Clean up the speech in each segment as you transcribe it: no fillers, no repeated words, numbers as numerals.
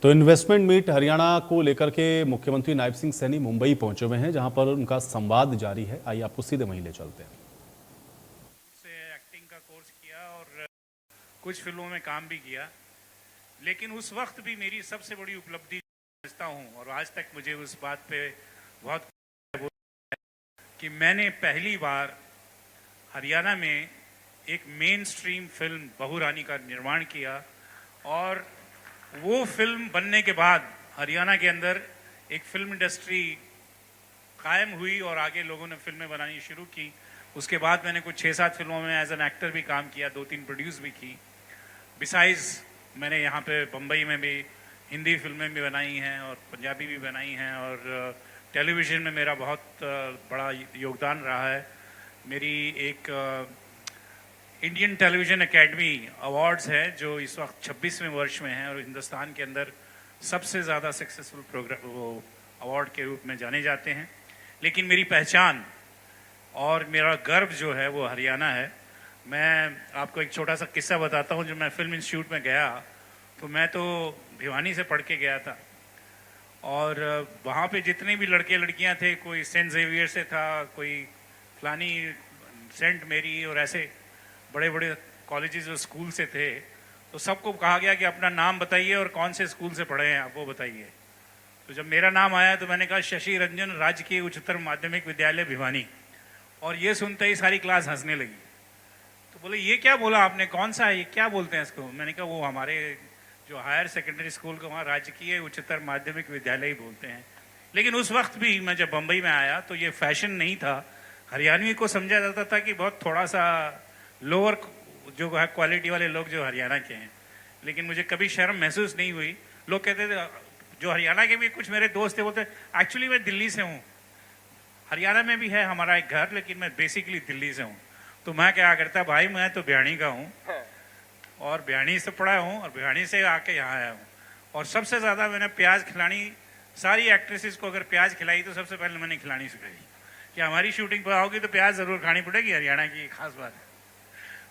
तो investment meet Haryana को लेकर के मुख्यमंत्री नायब सिंह सैनी मुंबई पहुंचे हुए हैं, जहां पर उनका संवाद जारी है। आइए आपको सीधे वहीं ले चलते हैं। से एक्टिंग का कोर्स किया और कुछ फिल्मों में काम भी किया, लेकिन उस वक्त भी मेरी सबसे बड़ी उपलब्धि समझता हूँ और आज तक मुझे उस बात पे बहुत कि मैंने पहली बार हरियाणा में एक मेन स्ट्रीम फिल्म बहू रानी का निर्माण किया और वो फिल्म बनने के बाद हरियाणा के अंदर एक फिल्म इंडस्ट्री कायम हुई और आगे लोगों ने फिल्में बनानी शुरू की। उसके बाद मैंने कुछ 6-7 फिल्मों में एज एन एक्टर भी काम किया, 2-3 प्रोड्यूस भी की। बिसाइड्स मैंने यहाँ पे बम्बई में भी हिंदी फिल्में भी बनाई हैं और पंजाबी भी बनाई हैं और टेलीविज़न में मेरा बहुत बड़ा योगदान रहा है। मेरी एक इंडियन टेलीविज़न एकेडमी अवार्ड्स है जो इस वक्त 26वें वर्ष में है और हिंदुस्तान के अंदर सबसे ज़्यादा सक्सेसफुल प्रोग्राम वो अवार्ड के रूप में जाने जाते हैं। लेकिन मेरी पहचान और मेरा गर्व जो है वो हरियाणा है। मैं आपको एक छोटा सा किस्सा बताता हूँ। जब मैं फिल्म इंस्टीट्यूट में गया तो मैं तो भिवानी से पढ़ के गया था और वहाँ पे जितने भी लड़के लड़कियाँ थे, कोई सेंट जेवियर से था, कोई फलानी सेंट मेरी और ऐसे बड़े बड़े कॉलेजेस और स्कूल से थे, तो सबको कहा गया कि अपना नाम बताइए और कौन से स्कूल से पढ़े हैं आप वो बताइए। तो जब मेरा नाम आया तो मैंने कहा शशि रंजन राजकीय उच्चतर माध्यमिक विद्यालय भिवानी, और ये सुनते ही सारी क्लास हंसने लगी। तो बोले ये क्या बोला आपने, कौन सा है ये, क्या बोलते हैं इसको? मैंने कहा वो हमारे जो हायर सेकेंडरी स्कूल को वहाँ राजकीय उच्चतर माध्यमिक विद्यालय ही बोलते हैं। लेकिन उस वक्त भी मैं जब बम्बई में आया तो ये फैशन नहीं था। हरियाणवी को समझा जाता था कि बहुत थोड़ा सा लोअर जो है क्वालिटी वाले लोग जो हरियाणा के हैं, लेकिन मुझे कभी शर्म महसूस नहीं हुई। लोग कहते थे, जो हरियाणा के भी कुछ मेरे दोस्त थे, बोलते एक्चुअली मैं दिल्ली से हूँ, हरियाणा में भी है हमारा एक घर, लेकिन मैं बेसिकली दिल्ली से हूँ। तो मैं क्या करता, भाई मैं तो बिहानी का हूँ और बिहानी से पढ़ा हूँ और बिहानी से आके यहाँ आया हूँ। और सबसे ज़्यादा मैंने प्याज खिलानी, सारी एक्ट्रेसेस को अगर प्याज खिलाई तो सबसे पहले मैंने खिलानी सिखाई कि हमारी शूटिंग पर आओगी तो प्याज ज़रूर खानी पड़ेगी, हरियाणा की खास बात है।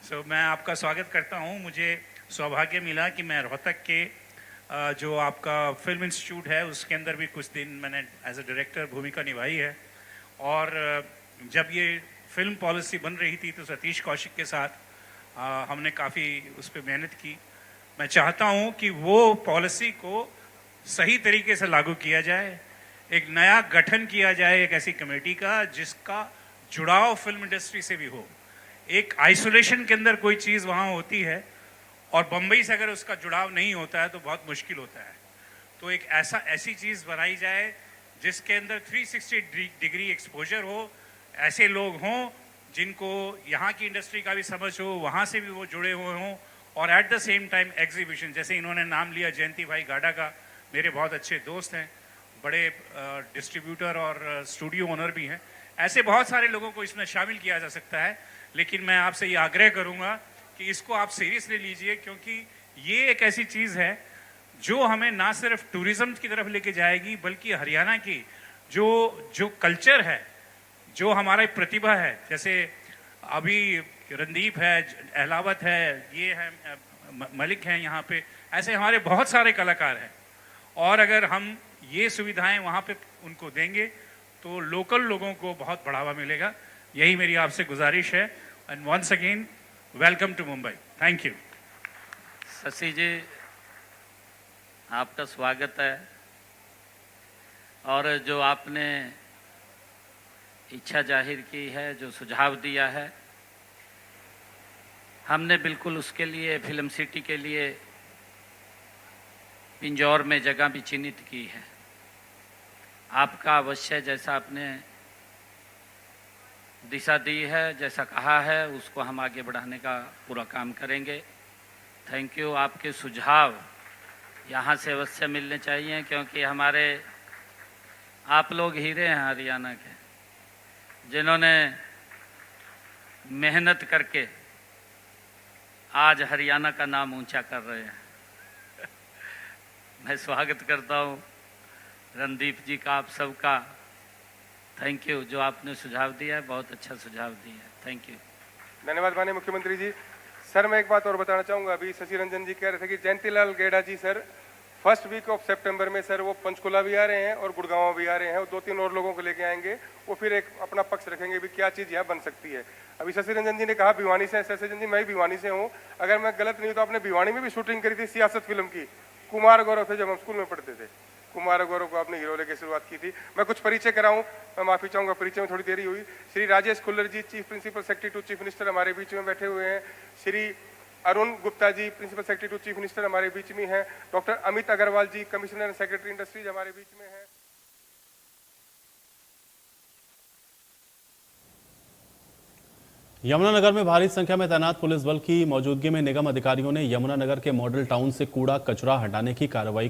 सो मैं आपका स्वागत करता हूँ। मुझे सौभाग्य मिला कि मैं रोहतक के जो आपका फिल्म इंस्टीट्यूट है उसके अंदर भी कुछ दिन मैंने एज ए डायरेक्टर भूमिका निभाई है। और जब ये फिल्म पॉलिसी बन रही थी तो सतीश कौशिक के साथ हमने काफ़ी उस पर मेहनत की। मैं चाहता हूँ कि वो पॉलिसी को सही तरीके से लागू किया जाए, एक नया गठन किया जाए एक ऐसी कमेटी का जिसका जुड़ाव फिल्म इंडस्ट्री से भी हो। एक आइसोलेशन के अंदर कोई चीज़ वहाँ होती है और बम्बई से अगर उसका जुड़ाव नहीं होता है तो बहुत मुश्किल होता है। तो एक ऐसी चीज़ बनाई जाए जिसके अंदर 360 डिग्री एक्सपोजर हो, ऐसे लोग हों जिनको यहाँ की इंडस्ट्री का भी समझ हो, वहाँ से भी वो जुड़े हुए हों, और at the same time exhibition, जैसे इन्होंने नाम लिया जयंती भाई गाडा का, मेरे बहुत अच्छे दोस्त हैं, बड़े डिस्ट्रीब्यूटर और स्टूडियो ओनर भी हैं। ऐसे बहुत सारे लोगों को इसमें शामिल किया जा सकता है। लेकिन मैं आपसे ये आग्रह करूंगा कि इसको आप सीरियसली लीजिए, क्योंकि ये एक ऐसी चीज़ है जो हमें ना सिर्फ टूरिज्म की तरफ लेके जाएगी, बल्कि हरियाणा की जो कल्चर है, जो हमारा प्रतिभा है, जैसे अभी रणदीप है, अहलावत है, ये है मलिक हैं यहाँ पे, ऐसे हमारे बहुत सारे कलाकार हैं। और अगर हम ये सुविधाएं वहाँ पे उनको देंगे तो लोकल लोगों को बहुत बढ़ावा मिलेगा। यही मेरी आपसे गुजारिश है। And once again welcome to Mumbai. Thank you. Shashi ji, आपका स्वागत है। और जो आपने इच्छा जाहिर की है, जो सुझाव दिया है, हमने बिल्कुल उसके लिए फिल्म सिटी के लिए पिंजौर में जगह भी चिन्हित की है। आपका अवश्य जैसा आपने दिशा दी है, जैसा कहा है, उसको हम आगे बढ़ाने का पूरा काम करेंगे। Thank you. आपके सुझाव यहाँ से अवश्य मिलने चाहिए, क्योंकि हमारे आप लोग हीरे हैं हरियाणा के, जिन्होंने मेहनत करके आज हरियाणा का नाम ऊंचा कर रहे हैं। मैं स्वागत करता हूँ रणदीप जी का, आप सबका। Thank you. जो आपने सुझाव दिया है, बहुत अच्छा सुझाव दिया है। Thank you. धन्यवाद माननीय मुख्यमंत्री जी। सर मैं एक बात और बताना चाहूँगा। अभी शशि रंजन जी कह रहे थे कि जयंतीलाल गेड़ा जी सर फर्स्ट वीक ऑफ सितंबर में सर वो पंचकुला भी आ रहे हैं और गुड़गांव भी आ रहे हैं और 2-3 और लोगों को लेके आएंगे। वो फिर एक अपना पक्ष रखेंगे भी क्या चीज़ यहाँ बन सकती है। अभी शशि रंजन जी ने कहा भिवानी से, शशि रंजन जी मैं भी भिवानी से हूँ, अगर मैं गलत नहीं हूँ तो आपने भिवानी में भी शूटिंग करी थी सियासत फिल्म की। कुमार गौरव थे जब हम स्कूल में पढ़ते थे, कुमार गौरव को आपने हीरो लेके शुरुआत की थी। मैं कुछ परिचय कराऊं, मैं माफी चाहूंगा परिचय में थोड़ी देरी हुई। Shri Rajesh Khullar ji chief principal secretary to chief minister हमारे बीच में बैठे हुए हैं। Shri Arun Gupta ji principal secretary to chief minister हमारे बीच में हैं। Doctor Amit Agarwal ji commissioner and secretary industries हमारे बीच में हैं। यमुनानगर में भारी संख्या में तैनात पुलिस बल की मौजूदगी में निगम अधिकारियों ने यमुनानगर के मॉडल टाउन से कूड़ा कचरा हटाने की कार्रवाई को